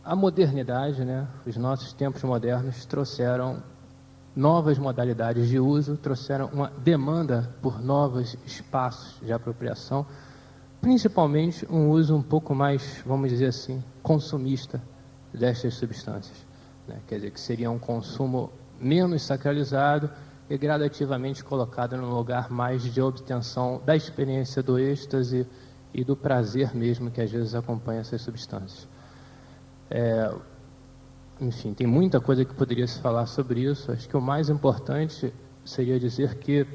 A modernidade, né, os nossos tempos modernos trouxeram novas modalidades de uso, trouxeram uma demanda por novos espaços de apropriação, principalmente um uso um pouco mais, vamos dizer assim, consumista destas substâncias, né? Quer dizer, que seria um consumo menos sacralizado e gradativamente colocado num lugar mais de obtenção da experiência do êxtase e do prazer mesmo que às vezes acompanha essas substâncias. Enfim, tem muita coisa que poderia se falar sobre isso. Acho que o mais importante seria dizer que,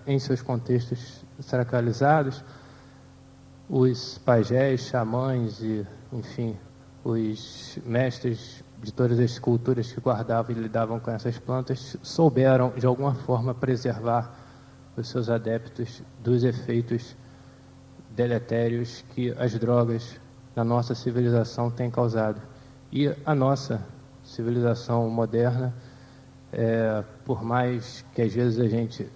em seus contextos sacralizados, os pajés, xamãs e, enfim, os mestres de todas as culturas que guardavam e lidavam com essas plantas souberam, de alguma forma, preservar os seus adeptos dos efeitos deletérios que as drogas na nossa civilização têm causado. E a nossa civilização moderna, por mais que às vezes a gente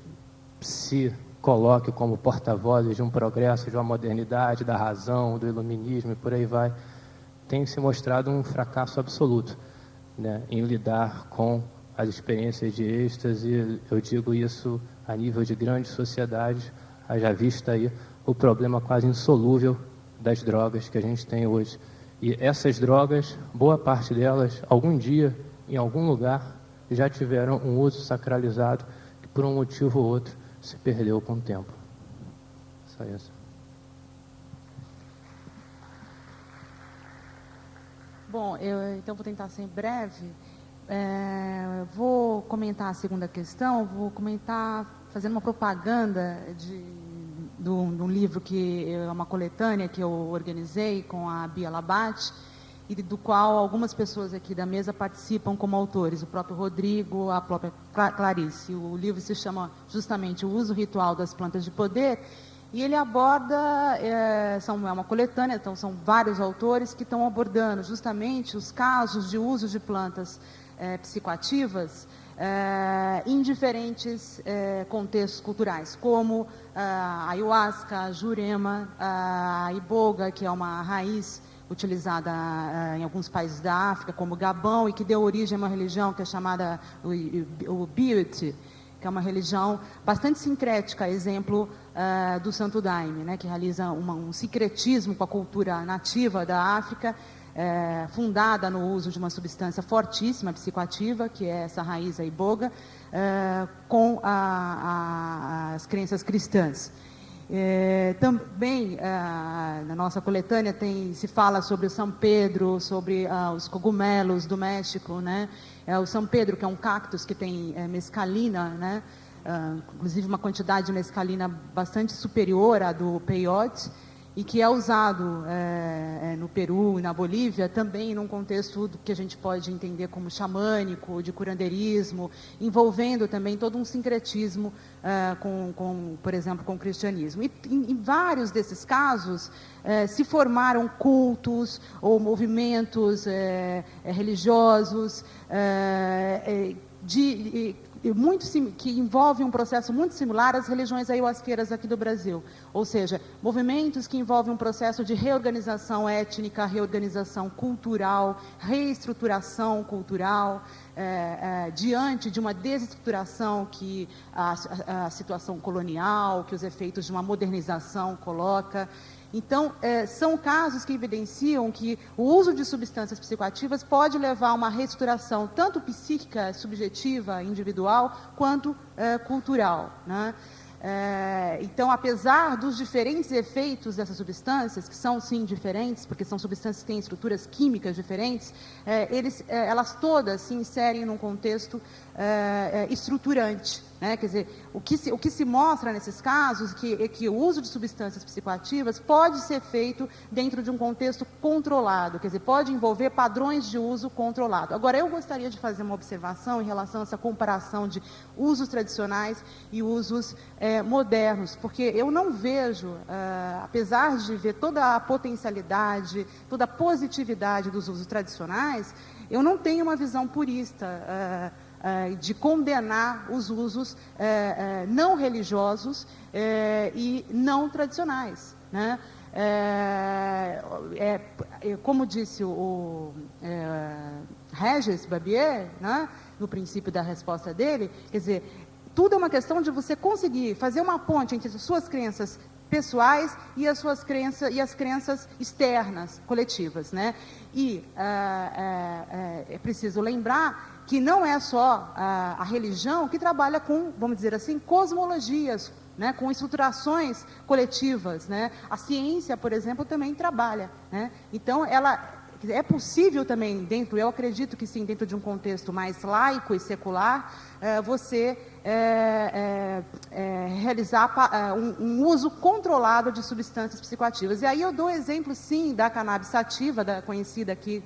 se coloque como porta-vozes de um progresso, de uma modernidade, da razão, do iluminismo e por aí vai, tem se mostrado um fracasso absoluto, né, em lidar com as experiências de êxtase. Eu digo isso a nível de grandes sociedades, haja vista aí o problema quase insolúvel das drogas que a gente tem hoje. E essas drogas, boa parte delas, algum dia, em algum lugar, já tiveram um uso sacralizado que, por um motivo ou outro, se perdeu com o tempo. Só isso. Bom, eu então vou tentar ser breve. Vou comentar a segunda questão, vou comentar fazendo uma propaganda de um livro que é uma coletânea que eu organizei com a Bia Labate, e do qual algumas pessoas aqui da mesa participam como autores, o próprio Rodrigo, a própria Clarice. O livro se chama justamente O Uso Ritual das Plantas de Poder, e ele aborda, é uma coletânea, então são vários autores que estão abordando justamente os casos de uso de plantas psicoativas em diferentes contextos culturais, como a ayahuasca, a jurema, a iboga, que é uma raiz utilizada em alguns países da África, como o Gabão, e que deu origem a uma religião que é chamada o Biut, que é uma religião bastante sincrética, exemplo do Santo Daime, né, que realiza um sincretismo com a cultura nativa da África, fundada no uso de uma substância fortíssima, psicoativa, que é essa raiz, a iboga, com as crenças cristãs. Também na nossa coletânea se fala sobre o São Pedro, sobre os cogumelos do México, né? O São Pedro, que é um cactus que tem mescalina, né? Inclusive uma quantidade de mescalina bastante superior à do peyote, e que é usado no Peru e na Bolívia também num contexto do que a gente pode entender como xamânico, de curandeirismo, envolvendo também todo um sincretismo por exemplo, com o cristianismo. E em vários desses casos se formaram cultos ou movimentos religiosos que envolvem um processo muito similar às religiões ayahuasqueiras aqui do Brasil, ou seja, movimentos que envolvem um processo de reorganização étnica, reorganização cultural, reestruturação cultural, diante de uma desestruturação que a situação colonial, que os efeitos de uma modernização coloca. Então, são casos que evidenciam que o uso de substâncias psicoativas pode levar a uma reestruturação tanto psíquica, subjetiva, individual, quanto cultural, né? Então, apesar dos diferentes efeitos dessas substâncias, que são sim diferentes, porque são substâncias que têm estruturas químicas diferentes, elas todas se inserem num contexto estruturante, né? Quer dizer, o que se mostra nesses casos é que o uso de substâncias psicoativas pode ser feito dentro de um contexto controlado, quer dizer, pode envolver padrões de uso controlado. Agora, eu gostaria de fazer uma observação em relação a essa comparação de usos tradicionais e usos modernos, porque eu não vejo, apesar de ver toda a potencialidade, toda a positividade dos usos tradicionais, eu não tenho uma visão purista de condenar os usos não religiosos e não tradicionais, né? como disse o Regis Barbier, né, no princípio da resposta dele, quer dizer, tudo é uma questão de você conseguir fazer uma ponte entre as suas crenças pessoais e as suas crenças e as crenças externas, coletivas, né? E é preciso lembrar que não é só a religião que trabalha com, vamos dizer assim, cosmologias, né, com estruturações coletivas, né? A ciência, por exemplo, também trabalha, né? Então, é possível também, eu acredito que sim, dentro de um contexto mais laico e secular, você realizar um uso controlado de substâncias psicoativas. E aí eu dou exemplo, sim, da cannabis sativa, conhecida aqui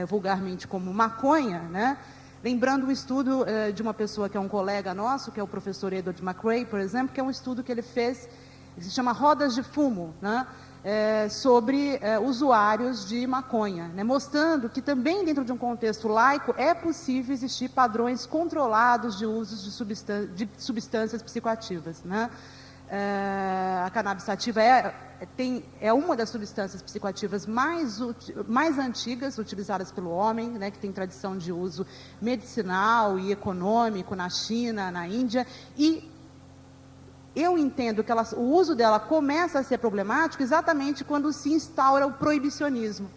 vulgarmente como maconha, né? Lembrando um estudo de uma pessoa que é um colega nosso, que é o professor Edward McRae, por exemplo, que é um estudo que ele fez, que se chama Rodas de Fumo, né? Sobre usuários de maconha, né? Mostrando que também dentro de um contexto laico é possível existir padrões controlados de usos de substâncias psicoativas, né? A cannabis sativa é uma das substâncias psicoativas mais antigas utilizadas pelo homem, né, que tem tradição de uso medicinal e econômico na China, na Índia, e eu entendo que o uso dela começa a ser problemático exatamente quando se instaura o proibicionismo,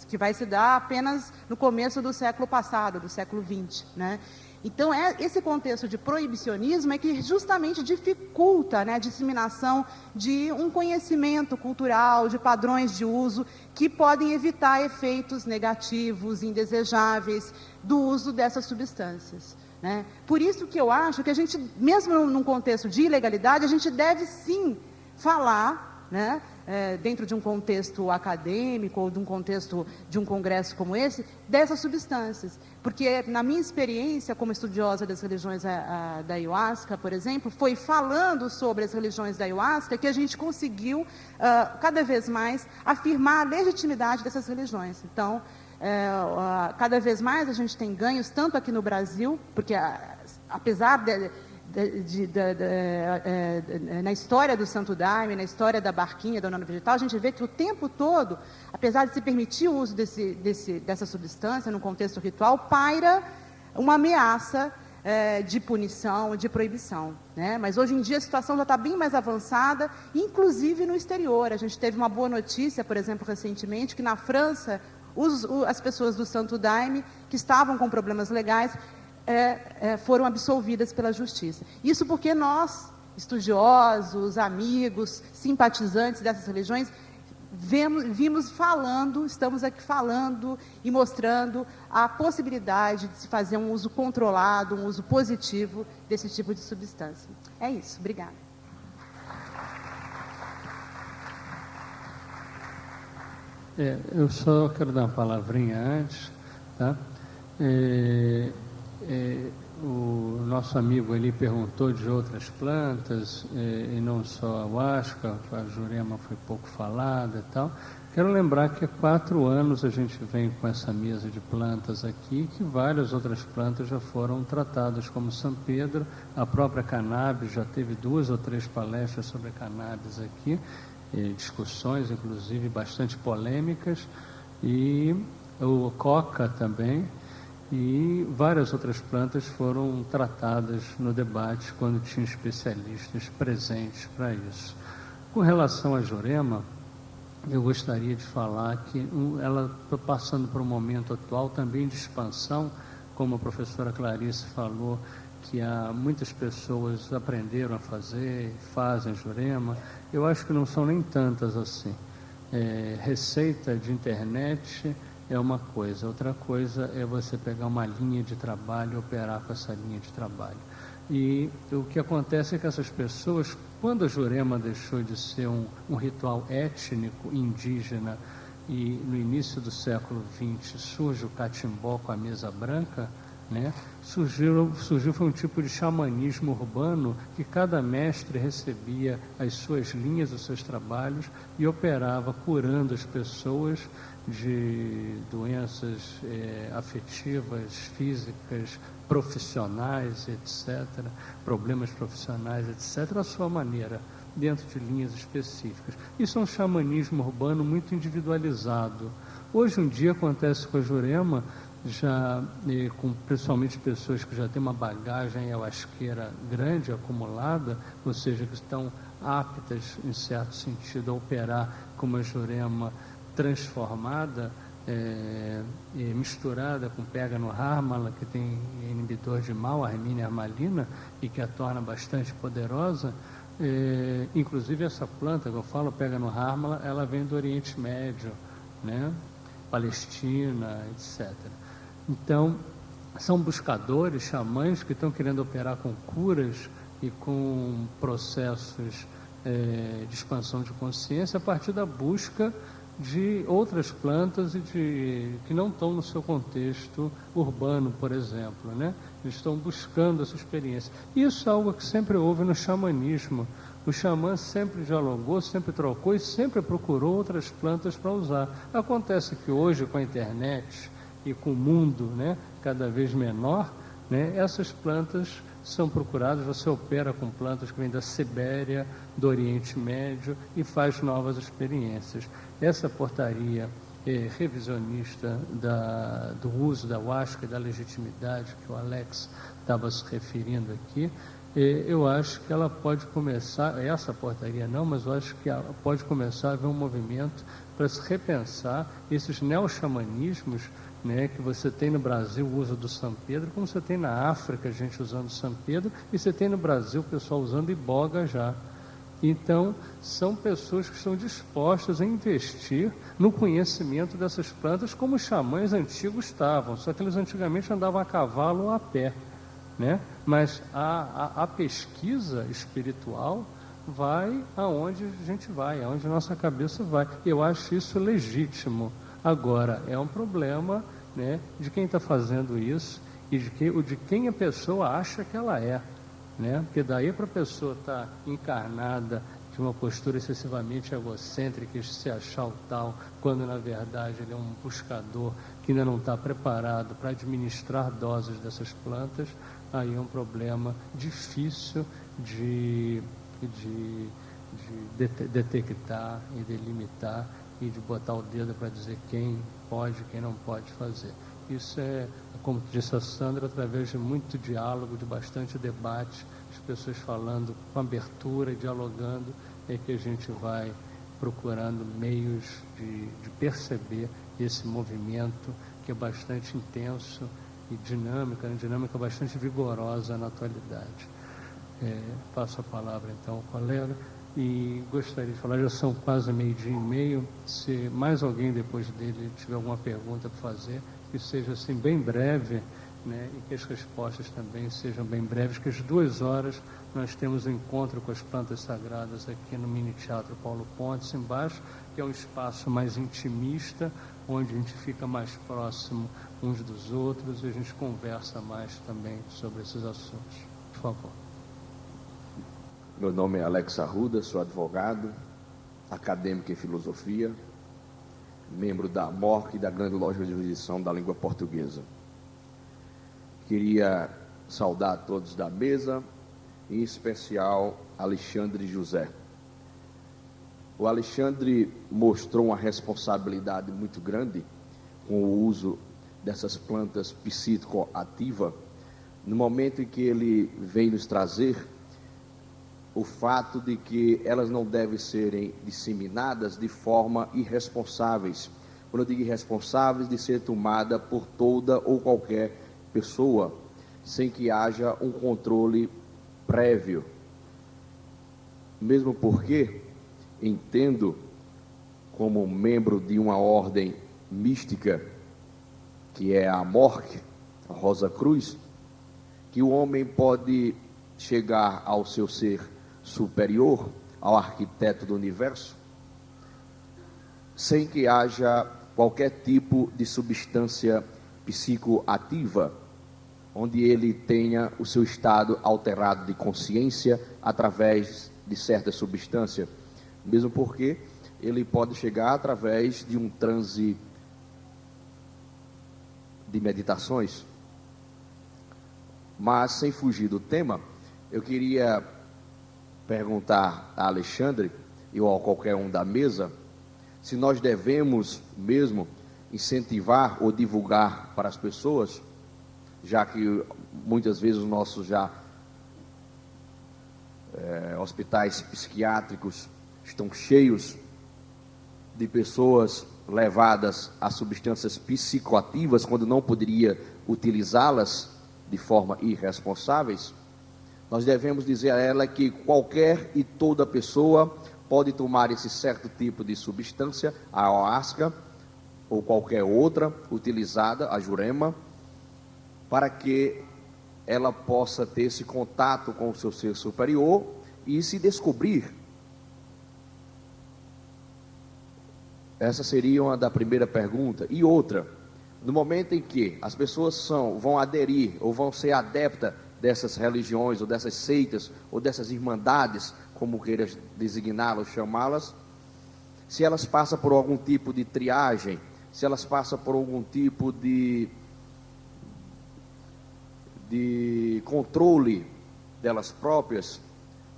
que vai se dar apenas no começo do século passado, do século XX, né? Então, esse contexto de proibicionismo é que justamente dificulta, né, a disseminação de um conhecimento cultural, de padrões de uso, que podem evitar efeitos negativos, indesejáveis, do uso dessas substâncias, né? Por isso que eu acho que a gente, mesmo num contexto de ilegalidade, a gente deve sim falar, né, dentro de um contexto acadêmico ou de um contexto de um congresso como esse, dessas substâncias. Porque, na minha experiência como estudiosa das religiões da Ayahuasca, por exemplo, foi falando sobre as religiões da Ayahuasca que a gente conseguiu, cada vez mais, afirmar a legitimidade dessas religiões. Então, cada vez mais a gente tem ganhos, tanto aqui no Brasil, porque apesar na história do Santo Daime, na história da barquinha, da União Vegetal, a gente vê que o tempo todo, apesar de se permitir o uso dessa substância no contexto ritual, paira uma ameaça de punição, de proibição, né? Mas hoje em dia a situação já está bem mais avançada, inclusive no exterior. A gente teve uma boa notícia, por exemplo, recentemente, que na França as pessoas do Santo Daime que estavam com problemas legais foram absolvidas pela justiça. Isso porque nós, estudiosos, amigos, simpatizantes dessas religiões, estamos aqui falando e mostrando a possibilidade de se fazer um uso controlado, um uso positivo desse tipo de substância. É isso, obrigada. Eu só quero dar uma palavrinha antes, tá? O nosso amigo ali perguntou de outras plantas, e não só a ayahuasca, a jurema foi pouco falada e tal. Quero lembrar que há 4 anos a gente vem com essa mesa de plantas aqui, que várias outras plantas já foram tratadas, como São Pedro, a própria cannabis, já teve 2 ou 3 palestras sobre a cannabis aqui, discussões, inclusive, bastante polêmicas, e o coca também, e várias outras plantas foram tratadas no debate quando tinha especialistas presentes para isso. Com relação à jurema, eu gostaria de falar que ela está passando por um momento atual também de expansão, como a professora Clarice falou, que muitas pessoas aprenderam a fazer, fazem jurema. Eu acho que não são nem tantas assim. Receita de internet é uma coisa, outra coisa é você pegar uma linha de trabalho e operar com essa linha de trabalho. E o que acontece é que essas pessoas, quando a jurema deixou de ser um ritual étnico, indígena, e no início do século XX surge o catimbó com a mesa branca, né? Surgiu foi um tipo de xamanismo urbano que cada mestre recebia as suas linhas, os seus trabalhos e operava curando as pessoas de doenças afetivas, físicas, profissionais, etc., problemas profissionais, etc., à sua maneira, dentro de linhas específicas. Isso é um xamanismo urbano muito individualizado. Hoje em dia acontece com a Jurema, com principalmente pessoas que já têm uma bagagem ayahuasqueira grande, acumulada, ou seja, que estão aptas, em certo sentido, a operar com uma Jurema transformada, misturada com pega no Harmala, que tem inibidor de mal, Armina e Armalina, e que a torna bastante poderosa. Inclusive essa planta que eu falo, pega no Harmala, ela vem do Oriente Médio, né? Palestina, etc. Então, são buscadores, xamãs, que estão querendo operar com curas e com processos de expansão de consciência a partir da busca de outras plantas que não estão no seu contexto urbano, por exemplo, né? Eles estão buscando essa experiência. Isso é algo que sempre houve no xamanismo. O xamã sempre dialogou, sempre trocou e sempre procurou outras plantas para usar. Acontece que hoje, com a internet e com o mundo, né, cada vez menor, né, essas plantas são procuradas. Você opera com plantas que vêm da Sibéria, do Oriente Médio, e faz novas experiências. Essa portaria revisionista do uso da ayahuasca e da legitimidade que o Alex estava se referindo aqui, eu acho que ela pode começar, essa portaria não, mas eu acho que ela pode começar a haver um movimento para se repensar esses neo-xamanismos, né, que você tem no Brasil o uso do São Pedro, como você tem na África gente usando São Pedro, e você tem no Brasil o pessoal usando iboga já. Então, são pessoas que estão dispostas a investir no conhecimento dessas plantas como os xamãs antigos estavam, só que eles antigamente andavam a cavalo ou a pé, né? Mas a pesquisa espiritual vai aonde a gente vai, aonde a nossa cabeça vai. Eu acho isso legítimo. Agora, é um problema, né, de quem está fazendo isso e de quem a pessoa acha que ela é. Né? Porque daí para a pessoa estar encarnada de uma postura excessivamente egocêntrica e se achar o tal, quando na verdade ele é um buscador que ainda não está preparado para administrar doses dessas plantas, aí é um problema difícil de detectar e delimitar e de botar o dedo para dizer quem pode e quem não pode fazer. Isso é, como disse a Sandra, através de muito diálogo, de bastante debate, as pessoas falando com abertura e dialogando, é que a gente vai procurando meios de perceber esse movimento que é bastante intenso e dinâmica, uma dinâmica bastante vigorosa na atualidade. Passo a palavra então ao colega e gostaria de falar, já são quase 12:30, se mais alguém depois dele tiver alguma pergunta para fazer, que seja assim bem breve, né, e que as respostas também sejam bem breves, que às 2h nós temos um encontro com as plantas sagradas aqui no Mini Teatro Paulo Pontes, embaixo, que é um espaço mais intimista, onde a gente fica mais próximo uns dos outros e a gente conversa mais também sobre esses assuntos. Por favor. Meu nome é Alex Arruda, sou advogado, acadêmico em filosofia, membro da MORC e da Grande Loja de Jurisdição da Língua Portuguesa. Queria saudar a todos da mesa, em especial Alexandre José. O Alexandre mostrou uma responsabilidade muito grande com o uso dessas plantas psicoativas, no momento em que ele vem nos trazer o fato de que elas não devem serem disseminadas de forma irresponsáveis. Quando eu digo irresponsáveis, de ser tomada por toda ou qualquer pessoa, sem que haja um controle prévio. Mesmo porque entendo, como membro de uma ordem mística, que é a MORC, a Rosa Cruz, que o homem pode chegar ao seu ser superior, ao arquiteto do universo, sem que haja qualquer tipo de substância psicoativa, onde ele tenha o seu estado alterado de consciência através de certa substância, mesmo porque ele pode chegar através de um transe de meditações. Mas, sem fugir do tema, eu queria perguntar a Alexandre e ou a qualquer um da mesa se nós devemos mesmo incentivar ou divulgar para as pessoas, já que muitas vezes os nossos hospitais psiquiátricos estão cheios de pessoas levadas a substâncias psicoativas quando não poderia utilizá-las de forma irresponsáveis. Nós devemos dizer a ela que qualquer e toda pessoa pode tomar esse certo tipo de substância, a ayahuasca ou qualquer outra utilizada, a jurema, para que ela possa ter esse contato com o seu ser superior e se descobrir. Essa seria uma da primeira pergunta. E outra, no momento em que as pessoas vão aderir ou vão ser adeptas dessas religiões ou dessas seitas ou dessas irmandades, como queiras designá-las, chamá-las, se elas passam por algum tipo de triagem, se elas passam por algum tipo de controle delas próprias,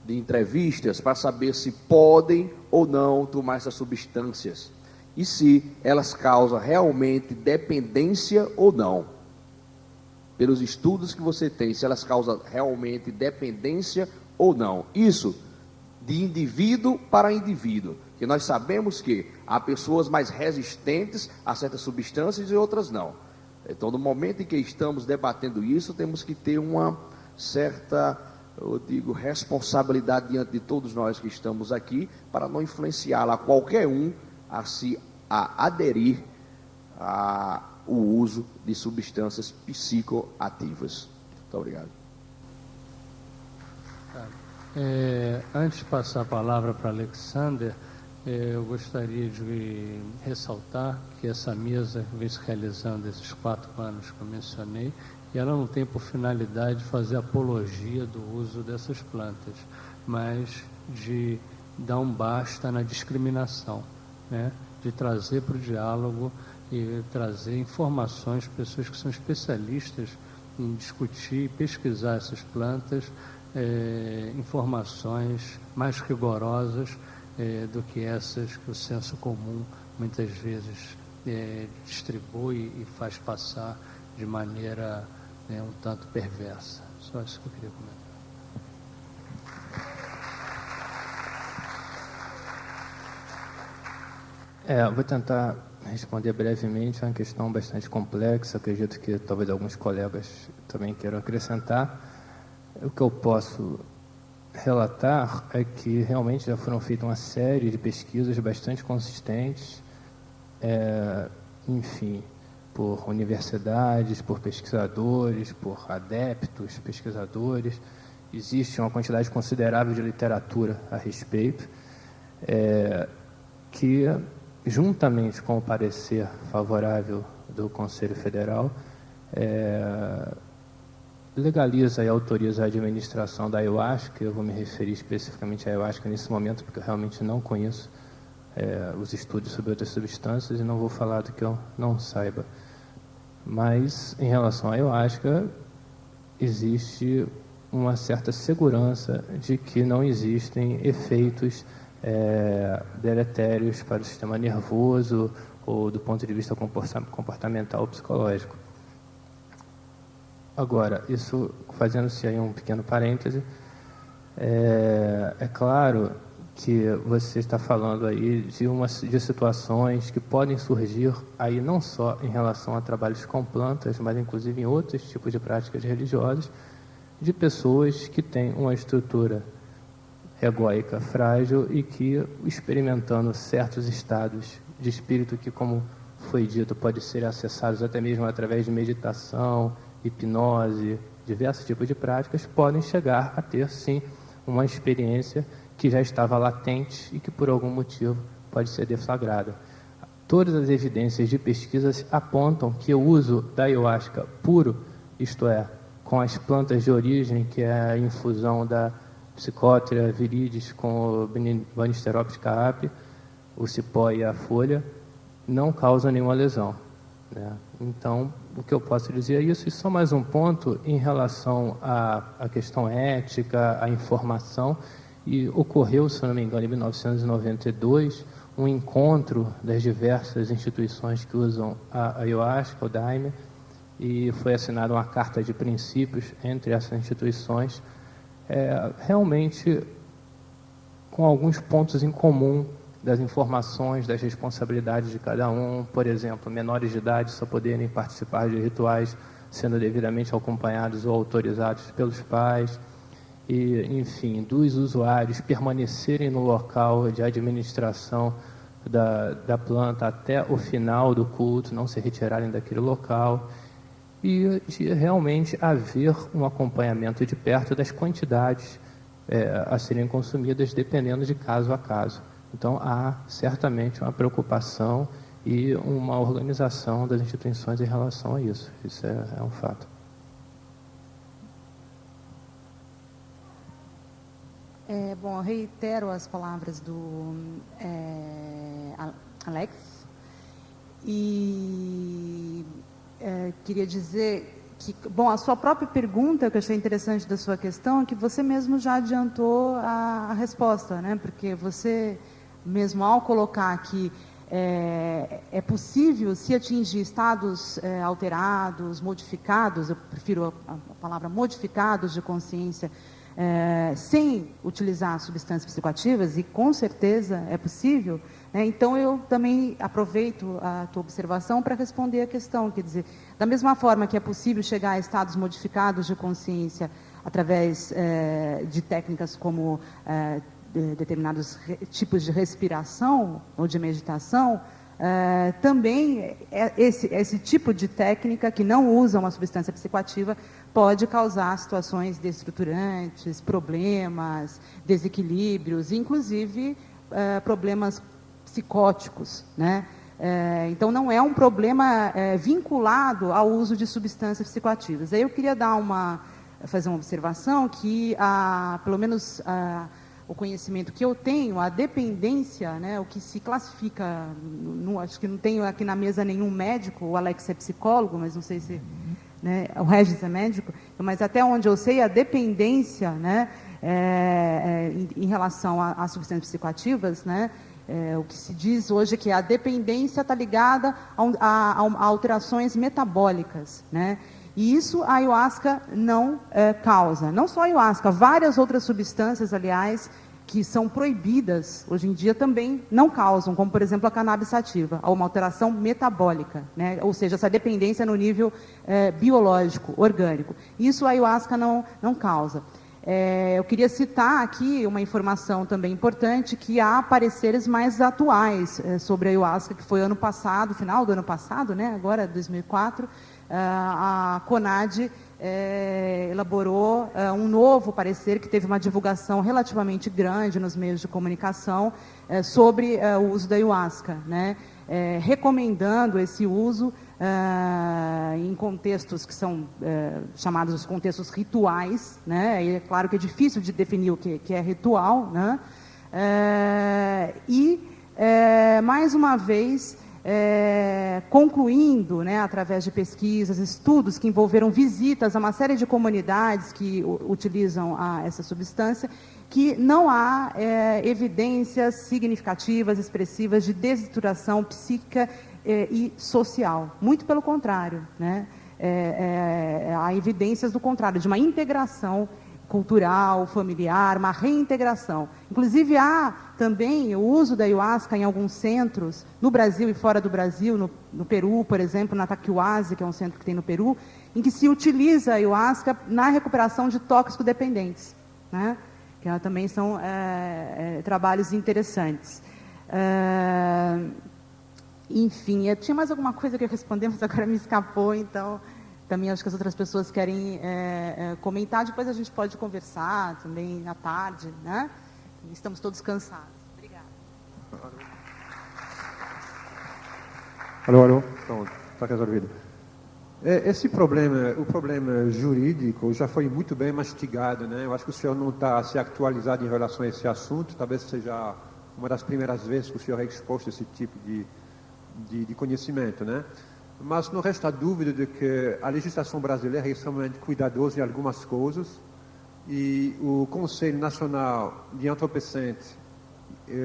de entrevistas, para saber se podem ou não tomar essas substâncias, e se elas causam realmente dependência ou não. Pelos estudos que você tem, se elas causam realmente dependência ou não. Isso de indivíduo para indivíduo, que nós sabemos que há pessoas mais resistentes a certas substâncias e outras não. Então, no momento em que estamos debatendo isso, temos que ter uma certa, responsabilidade diante de todos nós que estamos aqui, para não influenciar a qualquer um a aderir ao uso de substâncias psicoativas. Muito obrigado. Antes de passar a palavra para Alexander, eu gostaria de ressaltar que essa mesa vem se realizando esses 4 anos que eu mencionei, e ela não tem por finalidade fazer apologia do uso dessas plantas, mas de dar um basta na discriminação, né? De trazer para o diálogo e trazer informações, pessoas que são especialistas em discutir e pesquisar essas plantas, informações mais rigorosas do que essas que o senso comum muitas vezes distribui e faz passar de maneira um tanto perversa. Só isso que eu queria comentar. Eu vou tentar responder brevemente. É uma questão bastante complexa. Acredito que talvez alguns colegas também queiram acrescentar. O que eu posso relatar é que realmente já foram feitas uma série de pesquisas bastante consistentes, enfim, por universidades, por pesquisadores, por adeptos, pesquisadores. Existe uma quantidade considerável de literatura a respeito, que, juntamente com o parecer favorável do Conselho Federal, legaliza e autoriza a administração da ayahuasca. Eu vou me referir especificamente à ayahuasca nesse momento, porque eu realmente não conheço os estudos sobre outras substâncias e não vou falar do que eu não saiba. Mas, em relação à ayahuasca, existe uma certa segurança de que não existem efeitos deletérios para o sistema nervoso ou do ponto de vista comportamental ou psicológico. Agora, isso, fazendo-se aí um pequeno parêntese, é claro que você está falando aí de situações que podem surgir aí não só em relação a trabalhos com plantas, mas inclusive em outros tipos de práticas religiosas, de pessoas que têm uma estrutura egóica frágil e que, experimentando certos estados de espírito que, como foi dito, podem ser acessados até mesmo através de meditação, hipnose, diversos tipos de práticas, podem chegar a ter, sim, uma experiência que já estava latente e que, por algum motivo, pode ser deflagrada. Todas as evidências de pesquisas apontam que o uso da ayahuasca puro, isto é, com as plantas de origem, que é a infusão da Psychotria viridis com o Banisteriopsis caapi, o cipó e a folha, não causa nenhuma lesão, né? Então, o que eu posso dizer é isso. E só mais um ponto em relação à questão ética, à informação. e ocorreu, se não me engano, em 1992, um encontro das diversas instituições que usam a ayahuasca, o Daime, e foi assinada uma carta de princípios entre essas instituições, realmente com alguns pontos em comum das informações, das responsabilidades de cada um. Por exemplo, menores de idade só poderem participar de rituais sendo devidamente acompanhados ou autorizados pelos pais, e, enfim, dos usuários permanecerem no local de administração da planta até o final do culto, não se retirarem daquele local, e de realmente haver um acompanhamento de perto das quantidades a serem consumidas, dependendo de caso a caso. Então, há certamente uma preocupação e uma organização das instituições em relação a isso. Isso é um fato. Bom, eu reitero as palavras do Alex e queria dizer que, bom, a sua própria pergunta, que eu achei interessante da sua questão, é que você mesmo já adiantou a resposta, né? Porque você mesmo, ao colocar que é possível se atingir estados alterados, modificados, eu prefiro a palavra modificados de consciência, sem utilizar substâncias psicoativas, e com certeza é possível, né? Então eu também aproveito a tua observação para responder a questão, quer dizer, da mesma forma que é possível chegar a estados modificados de consciência através de técnicas como determinados tipos de respiração ou de meditação, também esse tipo de técnica que não usa uma substância psicoativa pode causar situações desestruturantes, problemas, desequilíbrios, inclusive problemas psicóticos, né? Então não é um problema vinculado ao uso de substâncias psicoativas. Aí eu queria fazer uma observação que, pelo menos o conhecimento que eu tenho, a dependência, né, o que se classifica, acho que não tenho aqui na mesa nenhum médico, o Alex é psicólogo, mas não sei se, né, o Regis é médico, mas até onde eu sei, a dependência, né, em relação às substâncias psicoativas, né, o que se diz hoje é que a dependência está ligada a alterações metabólicas, né? E isso a ayahuasca não causa. Não só a ayahuasca, várias outras substâncias, aliás, que são proibidas hoje em dia também não causam, como por exemplo a cannabis sativa, uma alteração metabólica, né? Ou seja, essa dependência no nível biológico, orgânico. Isso a ayahuasca não causa. Eu queria citar aqui uma informação também importante, que há pareceres mais atuais sobre a ayahuasca, que foi ano passado, final do ano passado, né? Agora 2004, a CONAD elaborou um novo parecer que teve uma divulgação relativamente grande nos meios de comunicação sobre o uso da ayahuasca, né? Recomendando esse uso em contextos que são chamados os contextos rituais, né? E é claro que é difícil de definir o que é ritual, né? Mais uma vez, concluindo, né, através de pesquisas, estudos que envolveram visitas a uma série de comunidades que utilizam essa substância, que não há evidências significativas, expressivas de desestruturação psíquica e social. Muito pelo contrário, né? Há evidências do contrário, de uma integração cultural, familiar, uma reintegração. Inclusive há também o uso da ayahuasca em alguns centros, no Brasil e fora do Brasil, no Peru, por exemplo, na Taquihuasi, que é um centro que tem no Peru, em que se utiliza a ayahuasca na recuperação de tóxico-dependentes, né? Que também são trabalhos interessantes. Enfim, eu tinha mais alguma coisa que eu responder, mas agora me escapou, então também acho que as outras pessoas querem comentar, depois a gente pode conversar também à tarde, né? Estamos todos cansados. Obrigada. Alô, pronto, está resolvido. Esse problema, o problema jurídico, já foi muito bem mastigado, né? Eu acho que o senhor não está se atualizado em relação a esse assunto, talvez seja uma das primeiras vezes que o senhor é exposto a esse tipo de conhecimento, né? Mas não resta dúvida de que a legislação brasileira é extremamente cuidadosa em algumas coisas, E o Conselho Nacional de Entorpecentes,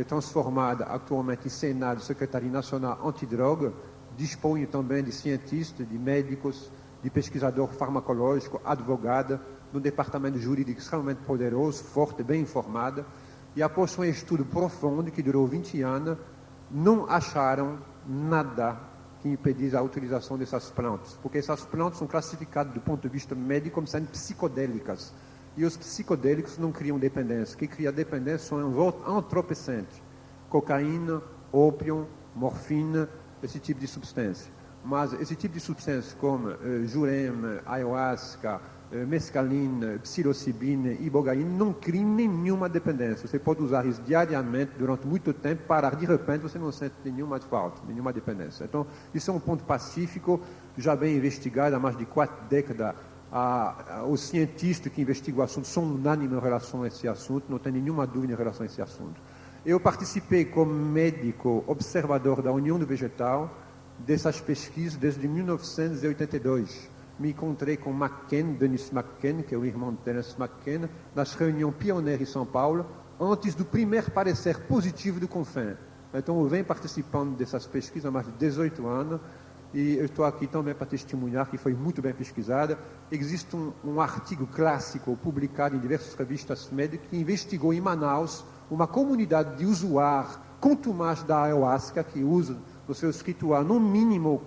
transformado atualmente em Senado, Secretaria Nacional Antidroga, dispõe também de cientistas, de médicos, de pesquisador farmacológico, advogada, no departamento jurídico extremamente poderoso, forte, bem informada, e após um estudo profundo que durou 20 anos, não acharam nada que impedisse a utilização dessas plantas, porque essas plantas são classificadas do ponto de vista médico como sendo psicodélicas, e os psicodélicos não criam dependência. O que cria dependência são entorpecentes, cocaína, ópio, morfina, esse tipo de substância. Mas esse tipo de substância como jurema, ayahuasca, mescalina, psilocibina e ibogaína não criam nenhuma dependência. Você pode usar isso diariamente durante muito tempo, parar de repente, você não sente nenhuma falta, nenhuma dependência. Então, isso é um ponto pacífico, já bem investigado há mais de 4 décadas. Os cientistas que investigam o assunto são unânimes em relação a esse assunto, não tem nenhuma dúvida em relação a esse assunto. Eu participei como médico observador da União do Vegetal dessas pesquisas desde 1982. Me encontrei com Denis McKen, que é o irmão de Terence McKen, nas reuniões pioneiras em São Paulo, antes do primeiro parecer positivo do CONFEN. Então eu venho participando dessas pesquisas há mais de 18 anos, e eu estou aqui também para testemunhar que foi muito bem pesquisada. Existe um artigo clássico publicado em diversas revistas médicas que investigou em Manaus uma comunidade de usuários contumaz da ayahuasca, que usa no seu ritual no mínimo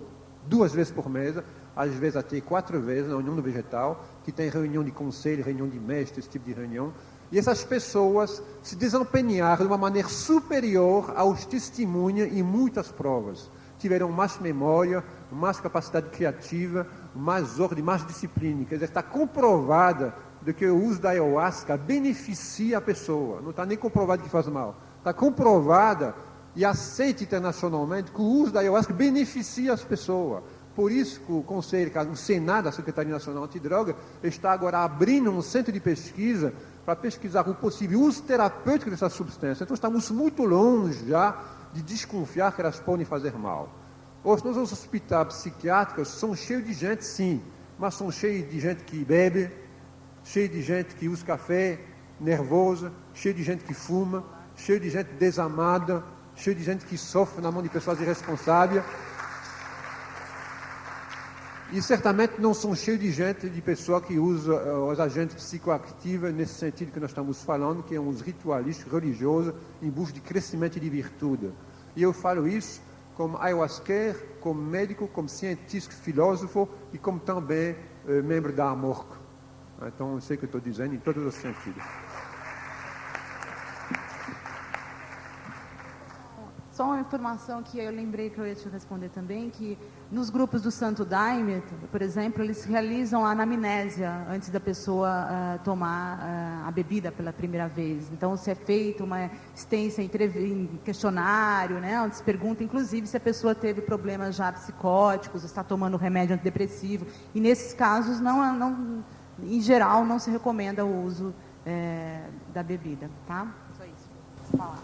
2 vezes por mês, às vezes até 4 vezes na União do Vegetal, que tem reunião de conselho, reunião de mestre, esse tipo de reunião. E essas pessoas se desempenharam de uma maneira superior aos testemunhos em muitas provas. Tiveram mais memória, mais capacidade criativa, mais ordem, mais disciplina. Quer dizer, está comprovada de que o uso da ayahuasca beneficia a pessoa. Não está nem comprovado que faz mal. Está comprovada e aceita internacionalmente que o uso da ayahuasca beneficia as pessoas. Por isso que o Conselho, o Senado, a Secretaria Nacional Antidroga, está agora abrindo um centro de pesquisa para pesquisar o possível uso terapêutico dessas substâncias. Então estamos muito longe já de desconfiar que elas podem fazer mal. Os nossos hospitais psiquiátricos são cheios de gente, sim, mas são cheios de gente que bebe, cheios de gente que usa café, nervosa, cheio de gente que fuma, cheio de gente desamada, cheio de gente que sofre na mão de pessoas irresponsáveis. E certamente não são cheios de gente, de pessoa que usa os agentes psicoativos nesse sentido que nós estamos falando, que é uns ritualistas religiosos em busca de crescimento e de virtude. E eu falo isso como ayahuasqueiro, como médico, como cientista, filósofo e como também membro da AMORC. Então eu sei o que eu estou dizendo em todos os sentidos. Só uma informação que eu lembrei que eu ia te responder também, que nos grupos do Santo Daime, por exemplo, eles realizam a anamnésia antes da pessoa tomar a bebida pela primeira vez. Então, se é feita uma extensa questionário, né, onde se pergunta, inclusive, se a pessoa teve problemas já psicóticos, está tomando remédio antidepressivo. E, nesses casos, em geral, não se recomenda o uso da bebida, tá? Só isso. Vou falar.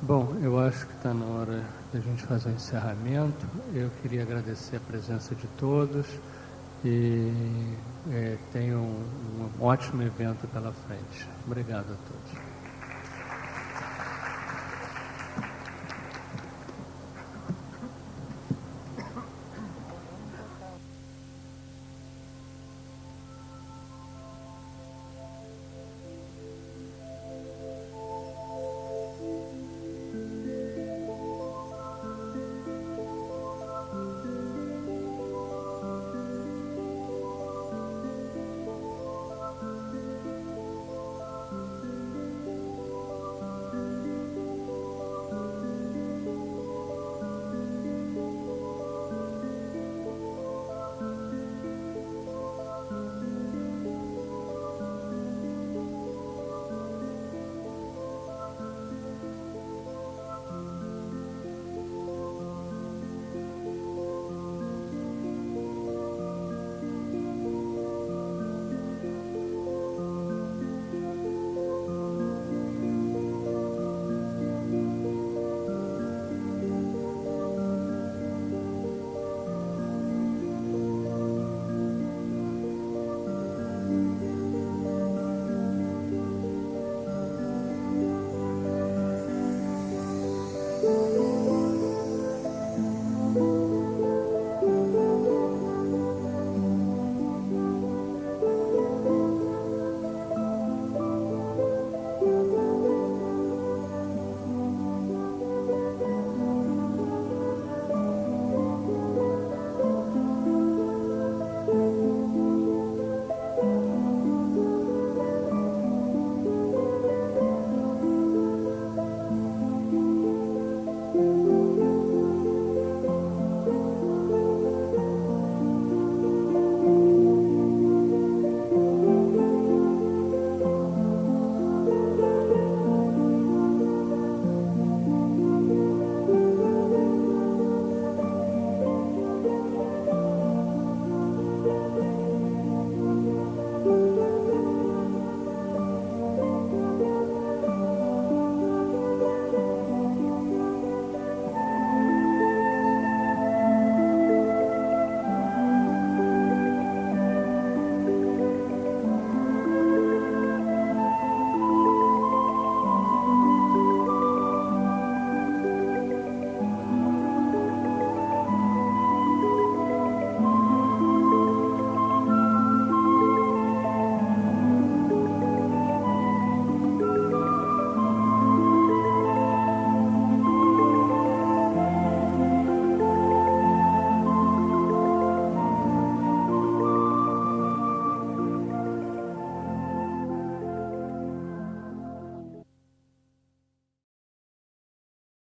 Bom, eu acho que está na hora da gente fazer o encerramento. Eu queria agradecer a presença de todos e tenham um ótimo evento pela frente. Obrigado a todos.